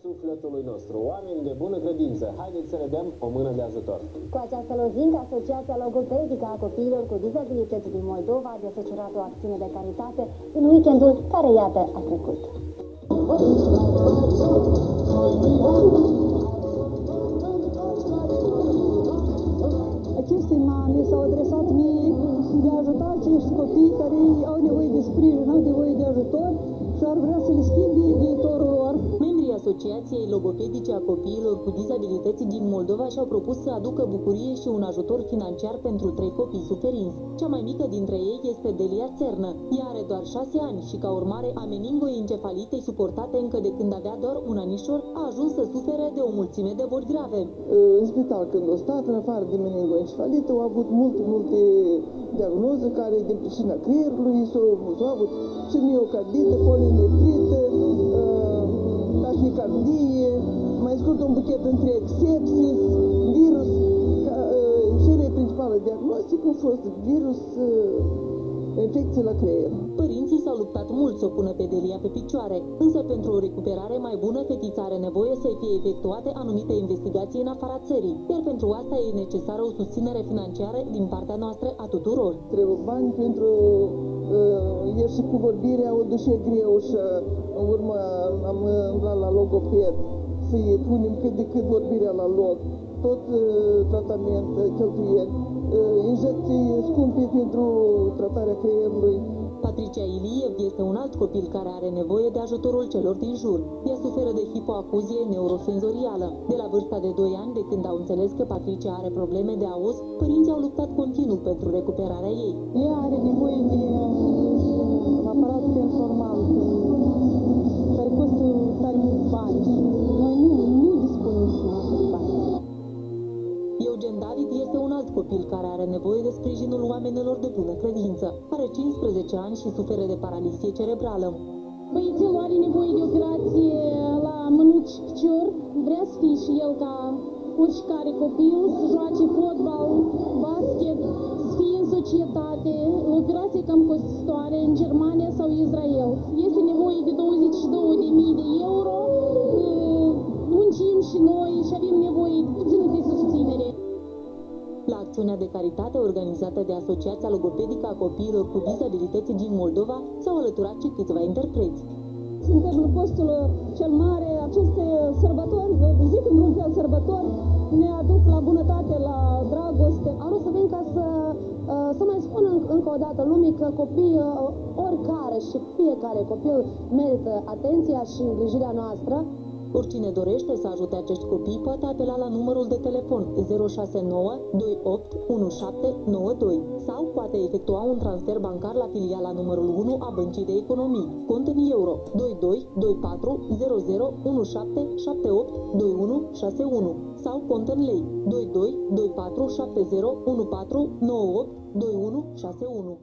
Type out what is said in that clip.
sufletului nostru, oameni de bună credință, haideți să le dăm o mână de ajutor. Cu această lozincă, Asociația Logopedică a Copiilor cu Dizabilități din Moldova a desfășurat o acțiune de caritate în weekendul care, iată, a trecut. Aceste mame s-au adresat mie de a ajuta acești copii care au nevoie de sprijin, au nevoie de ajutor și ar vrea să le schimbe viitorul lor. Membrii Asociației Logopedice a Copiilor cu Dizabilități din Moldova și-au propus să aducă bucurie și un ajutor financiar pentru 3 copii suferinți. Cea mai mică dintre ei este Delia Țernă. Ea are doar 6 ani și, ca urmare a meningoencefalitei suportate încă de când avea doar un anișor, a ajuns să sufere de o mulțime de boli grave. În spital, când a stat, în afară de meningoencefalită, au avut multe diagnoze care, din pricina creierului, s-au avut și miocardită, polinefrită, tachicardie, mai scurt un buchet întreg, sepsis, virus. Cele principale diagnostice au fost virus, infecție la creier. Părinții s-au luptat mult să o pună pe Delia pe picioare, însă pentru o recuperare mai bună, fetița are nevoie să fie efectuate anumite investigații în afara țării, iar pentru asta e necesară o susținere financiară din partea noastră a tuturor. Trebuie bani pentru el și cu vorbirea o duce greu și în urmă am luat la logoped să-i punem cât de cât vorbirea la loc, tot tratament, cheltuieli, injecții scumpe pentru tratarea creierului. Patricia Iliev este un alt copil care are nevoie de ajutorul celor din jur. Ea suferă de hipoacuzie neurosenzorială. De la vârsta de 2 ani, de când au înțeles că Patricia are probleme de auz, părinții au luptat continuu pentru recuperarea ei. Ea are nevoie de aparat performant, care costă tare mulți bani. Noi nu dispunem de acești bani. Eugen David este un alt copil care are nevoie de sprijinul oamenilor de bună credință. Are 15 ani și suferă de paralizie cerebrală. Băiețelul are nevoie de operație la mânuci picior. Vrea să fie și el ca oricare copil, să joace fotbal, basket, să fie în societate. Operație cam costisitoare în Germania sau Israel. Este nevoie de 22.000 de euro. Muncim și noi și avem nevoie puțină de susținere. La acțiunea de caritate organizată de Asociația Logopedică a Copiilor cu Dizabilități din Moldova s-au alăturat și câțiva interpreți. Suntem în postul cel mare, aceste sărbători, zic într-un fel sărbători, ne aduc la bunătate, la dragoste. Am vrut să vin ca să mai spun încă o dată lumii că copiii, oricare și fiecare copil merită atenția și îngrijirea noastră. Oricine dorește să ajute acești copii poate apela la numărul de telefon 069 28 1792 sau poate efectua un transfer bancar la filiala numărul 1 a Băncii de Economii, cont în euro 22 24 00 17 78 21 61 sau cont în lei 22 24 70 14 98 21 61.